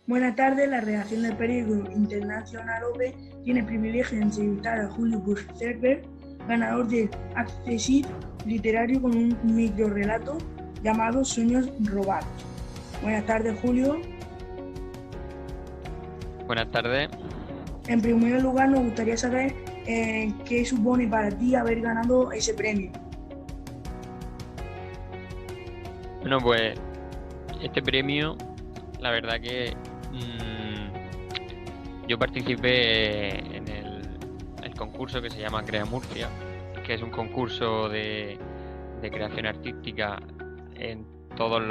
Buenas tardes, la redacción del periódico Internacional OPE tiene el privilegio de entrevistar a Julio Buchberger, ganador del Accessit literario con un microrrelato llamado Sueños robados. Buenas tardes, Julio. Buenas tardes. En primer lugar, nos gustaría saber qué supone para ti haber ganado ese premio. Bueno, pues este premio, la verdad que yo participé en el concurso que se llama Crea Murcia, que es un concurso de creación artística en todas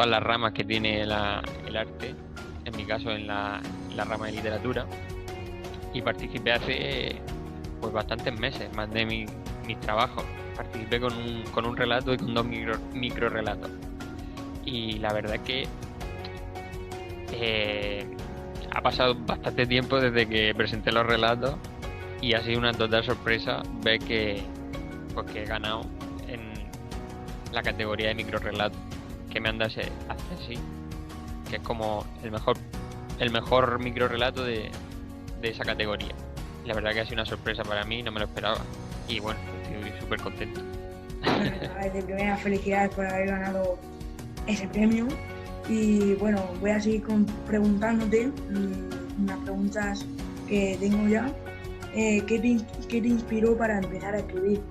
las ramas que tiene el arte, en mi caso en la rama de literatura, y participé hace pues bastantes meses, más de mis trabajos. Participé con un relato y con dos microrelatos. Y la verdad es que ha pasado bastante tiempo desde que presenté los relatos y ha sido una total sorpresa ver que he ganado en la categoría de microrelatos, que me han dado ese Accessit, que es como el mejor microrelato de esa categoría. La verdad que ha sido una sorpresa para mí, no me lo esperaba. Y bueno, estoy súper contento. De primera, felicidades por haber ganado ese premio. Y bueno, voy a seguir preguntándote unas preguntas que tengo ya. ¿Qué te inspiró para empezar a escribir?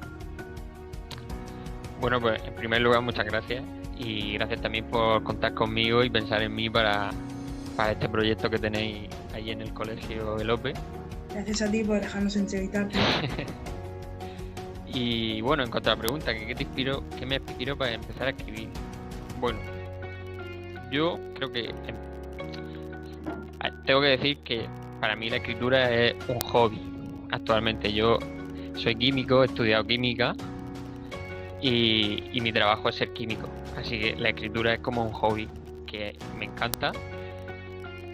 Bueno, pues en primer lugar, muchas gracias. Y gracias también por contar conmigo y pensar en mí para este proyecto que tenéis ahí en el colegio de Lope. Gracias a ti por dejarnos entrevistarte. Y bueno, en cuanto a la pregunta, ¿qué me inspiró para empezar a escribir? Bueno, yo creo que tengo que decir que para mí la escritura es un hobby. Actualmente yo soy químico, he estudiado química y mi trabajo es ser químico. Así que la escritura es como un hobby que me encanta,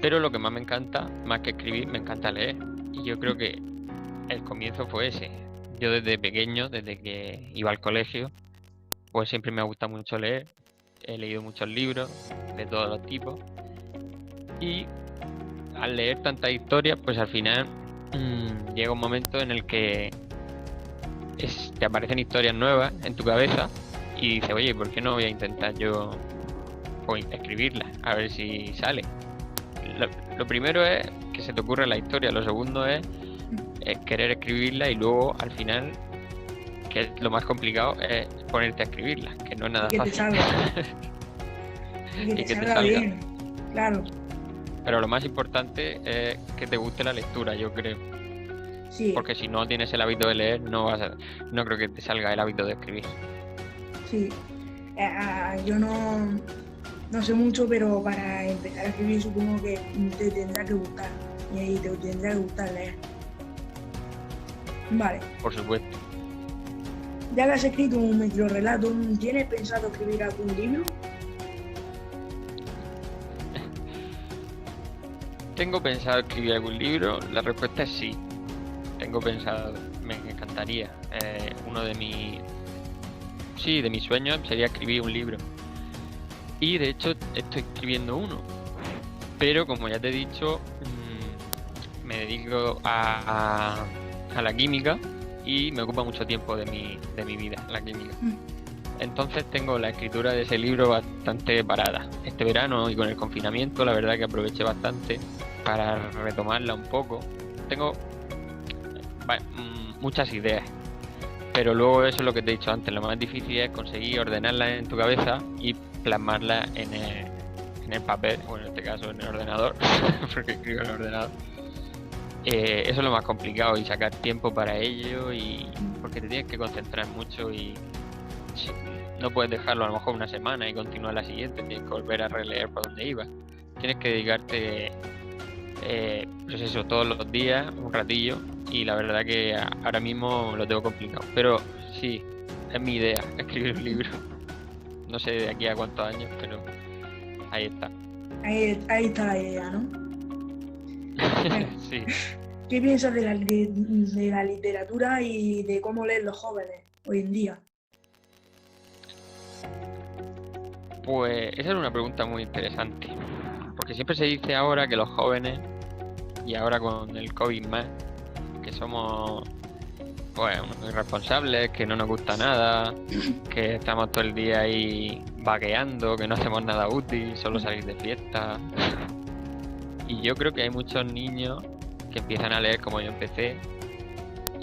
pero lo que más me encanta, más que escribir, me encanta leer. Y yo creo que el comienzo fue ese. Yo desde pequeño, desde que iba al colegio, pues siempre me ha gustado mucho leer. He leído muchos libros de todos los tipos. Y al leer tantas historias, pues al final llega un momento en el que te aparecen historias nuevas en tu cabeza y dices, oye, ¿por qué no voy a intentar yo escribirlas? A ver si sale. Lo primero es que se te ocurre la historia, lo segundo es querer escribirla y luego al final, que es lo más complicado, es ponerte a escribirla, que no es nada fácil. Y que te salga bien, claro. Pero lo más importante es que te guste la lectura, yo creo. Sí. Porque si no tienes el hábito de leer, no creo que te salga el hábito de escribir. Sí. Yo no sé mucho, pero para empezar a escribir supongo que te tendrá que gustar. Y ahí te tendrá que gustar leer. Vale. Por supuesto. Ya que has escrito un microrrelato, ¿tienes pensado escribir algún libro? ¿Tengo pensado escribir algún libro? La respuesta es sí. Tengo pensado, me encantaría. Uno de mis sueños sería escribir un libro. Y de hecho estoy escribiendo uno. Pero como ya te he dicho, me dedico a la química y me ocupa mucho tiempo de mi vida, la química. Entonces tengo la escritura de ese libro bastante parada. Este verano y con el confinamiento, la verdad que aproveché bastante para retomarla un poco. Tengo muchas ideas, pero luego eso es lo que te he dicho antes. Lo más difícil es conseguir ordenarlas en tu cabeza y plasmarlas en el papel, o en este caso en el ordenador, porque escribo en el ordenador. Eso es lo más complicado, y sacar tiempo para ello, y porque te tienes que concentrar mucho y no puedes dejarlo a lo mejor una semana y continuar la siguiente, tienes que volver a releer por donde ibas. Tienes que dedicarte pues eso, todos los días, un ratillo, y la verdad que ahora mismo lo tengo complicado. Pero sí, es mi idea, escribir un libro. No sé de aquí a cuántos años, pero ahí está. Ahí está la idea, ¿no? Bueno, sí. ¿Qué piensas de la literatura y de cómo leen los jóvenes hoy en día? Pues esa es una pregunta muy interesante. porque siempre se dice ahora que los jóvenes, y ahora con el COVID más, que somos pues unos irresponsables, que no nos gusta nada, que estamos todo el día ahí vagueando, que no hacemos nada útil, solo salir de fiesta. Y yo creo que hay muchos niños que empiezan a leer como yo empecé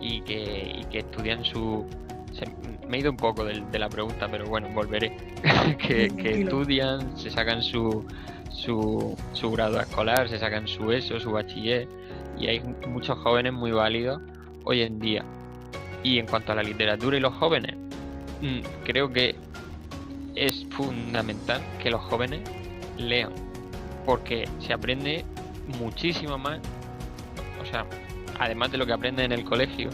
y que estudian me he ido un poco de la pregunta, pero bueno, volveré. que estudian, se sacan su grado escolar, se sacan su ESO, su bachiller, y hay muchos jóvenes muy válidos hoy en día. Y en cuanto a la literatura y los jóvenes, creo que es fundamental que los jóvenes lean, porque se aprende muchísimo más. O sea, además de lo que aprendes en el colegio,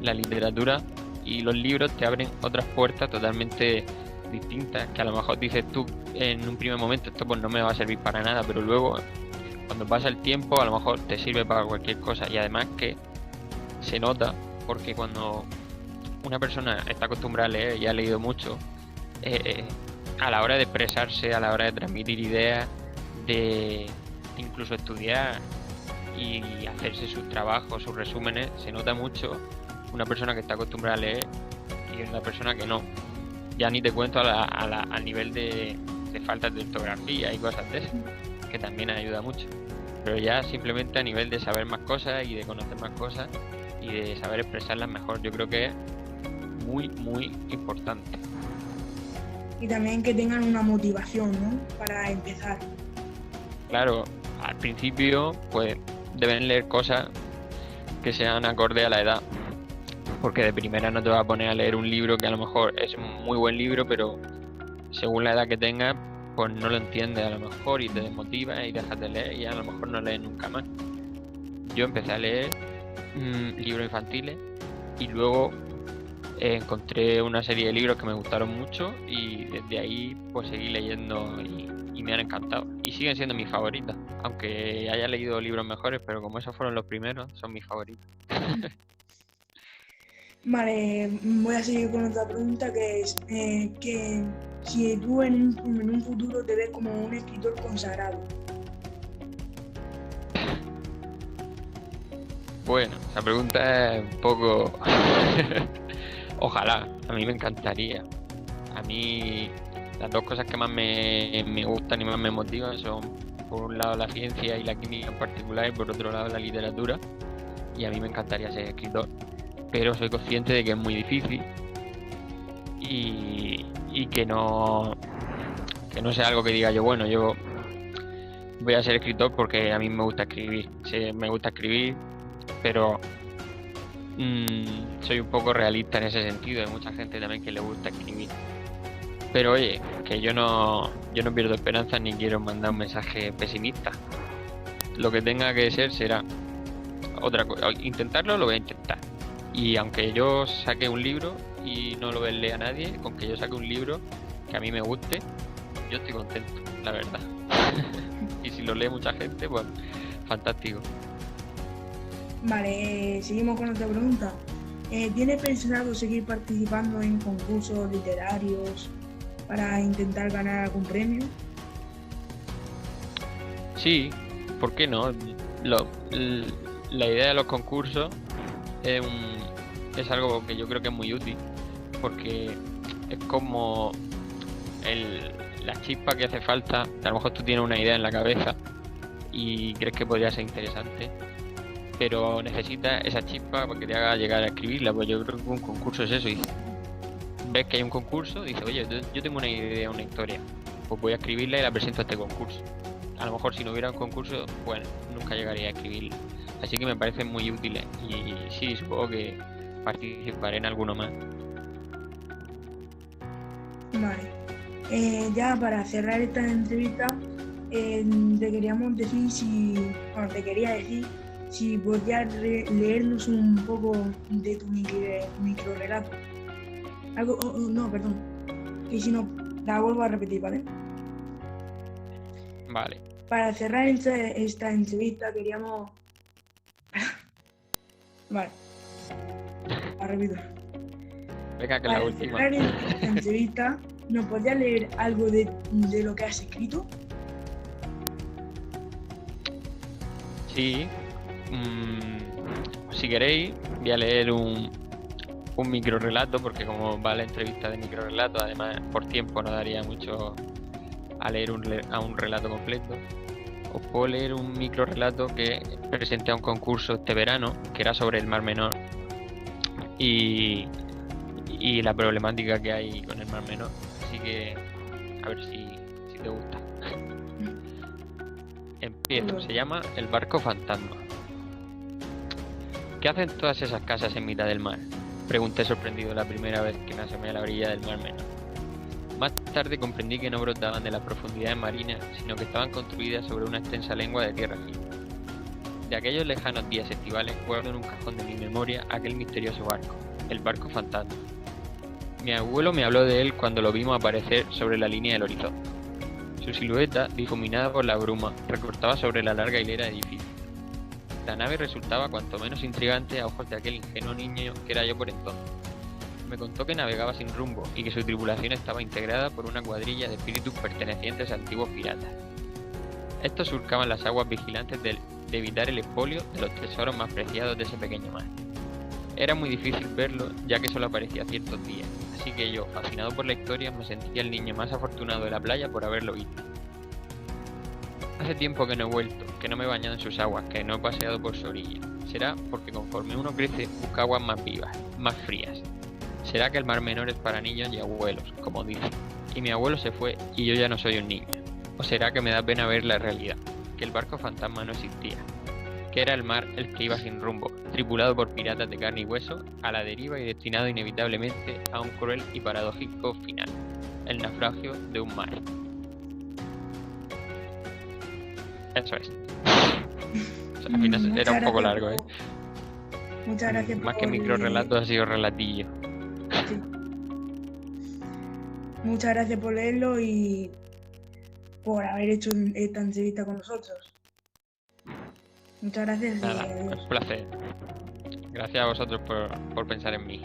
la literatura y los libros te abren otras puertas totalmente distintas, que a lo mejor dices tú en un primer momento, esto pues no me va a servir para nada, pero luego cuando pasa el tiempo a lo mejor te sirve para cualquier cosa. Y además que se nota, porque cuando una persona está acostumbrada a leer y ha leído mucho, a la hora de expresarse, a la hora de transmitir ideas, de incluso estudiar y hacerse sus trabajos, sus resúmenes, se nota mucho una persona que está acostumbrada a leer y una persona que no. Ya ni te cuento al nivel de faltas de ortografía y cosas de esas, que también ayuda mucho. Pero ya simplemente a nivel de saber más cosas y de conocer más cosas y de saber expresarlas mejor, yo creo que es muy, muy importante. Y también que tengan una motivación, ¿no?, para empezar. Claro, al principio pues deben leer cosas que sean acorde a la edad, porque de primera no te vas a poner a leer un libro que a lo mejor es un muy buen libro, pero según la edad que tengas pues no lo entiendes a lo mejor y te desmotivas y dejas de leer y a lo mejor no lees nunca más. Yo empecé a leer libros infantiles y luego encontré una serie de libros que me gustaron mucho y desde ahí pues seguí leyendo y me han encantado y siguen siendo mis favoritos, aunque haya leído libros mejores, pero como esos fueron los primeros, son mis favoritos. Vale, voy a seguir con otra pregunta, que es que si tú en un futuro te ves como un escritor consagrado. Bueno, esa pregunta es un poco... Ojalá, a mí me encantaría. A mí las dos cosas que más me gustan y más me motivan son, por un lado, la ciencia y la química en particular, y por otro lado, la literatura. Y a mí me encantaría ser escritor, pero soy consciente de que es muy difícil y que no sea algo que diga yo, bueno, yo voy a ser escritor porque a mí me gusta escribir. Sí, me gusta escribir, pero soy un poco realista en ese sentido. Hay mucha gente también que le gusta escribir, pero oye, que yo no pierdo esperanza ni quiero mandar un mensaje pesimista. Lo que tenga que ser será. Otra cosa, intentarlo lo voy a intentar, y aunque yo saque un libro y no lo lea nadie, con que yo saque un libro que a mí me guste, yo estoy contento, la verdad. Y si lo lee mucha gente, pues fantástico. Vale, seguimos con otra pregunta. ¿Tienes pensado seguir participando en concursos literarios para intentar ganar algún premio? Sí, ¿por qué no? La idea de los concursos es algo que yo creo que es muy útil, porque es como la chispa que hace falta. A lo mejor tú tienes una idea en la cabeza y crees que podría ser interesante, pero necesitas esa chispa para que te haga llegar a escribirla. Pues yo creo que un concurso es eso. Y ves que hay un concurso, dices, oye, yo tengo una idea, una historia, pues voy a escribirla y la presento a este concurso. A lo mejor si no hubiera un concurso, pues nunca llegaría a escribirla. Así que me parecen muy útiles y sí, supongo que participaré en alguno más. Vale. Ya para cerrar esta entrevista, te quería decir si podías leernos un poco de tu microrelato. Perdón. Y si no, la vuelvo a repetir, ¿vale? Vale. Para cerrar esta entrevista queríamos... Vale. La repito. Venga, que la última. Para cerrar esta entrevista, ¿nos podrías leer algo de lo que has escrito? Sí, si queréis, voy a leer un micro relato, porque como va la entrevista de micro relato, además por tiempo no daría mucho a leer un relato completo. Os puedo leer un micro relato que presenté a un concurso este verano, que era sobre el Mar Menor y la problemática que hay con el Mar Menor. Así que a ver si te gusta. Empiezo. Se llama El barco fantasma. ¿Qué hacen todas esas casas en mitad del mar?, pregunté sorprendido la primera vez que me asomé a la orilla del Mar Menor. Más tarde comprendí que no brotaban de las profundidades marinas, sino que estaban construidas sobre una extensa lengua de tierra firme. De aquellos lejanos días estivales guardo en un cajón de mi memoria aquel misterioso barco, el barco fantasma. Mi abuelo me habló de él cuando lo vimos aparecer sobre la línea del horizonte. Su silueta, difuminada por la bruma, recortaba sobre la larga hilera de edificios. La nave resultaba cuanto menos intrigante a ojos de aquel ingenuo niño que era yo por entonces. Me contó que navegaba sin rumbo y que su tripulación estaba integrada por una cuadrilla de espíritus pertenecientes a antiguos piratas. Estos surcaban las aguas vigilantes de evitar el expolio de los tesoros más preciados de ese pequeño mar. Era muy difícil verlo, ya que solo aparecía ciertos días, así que yo, fascinado por la historia, me sentía el niño más afortunado de la playa por haberlo visto. Hace tiempo que no he vuelto, que no me he bañado en sus aguas, que no he paseado por su orilla. Será porque conforme uno crece, busca aguas más vivas, más frías. Será que el Mar Menor es para niños y abuelos, como dicen, y mi abuelo se fue y yo ya no soy un niño. O será que me da pena ver la realidad, que el barco fantasma no existía, que era el mar el que iba sin rumbo, tripulado por piratas de carne y hueso, a la deriva y destinado inevitablemente a un cruel y paradójico final, el naufragio de un mar. Eso es. O sea, al final era un poco largo, ¿eh? Muchas gracias. Más que micro relato ha sido relatillo. Sí. Muchas gracias por leerlo y por haber hecho esta entrevista con nosotros. Muchas gracias. Nada, un placer. Gracias a vosotros por pensar en mí.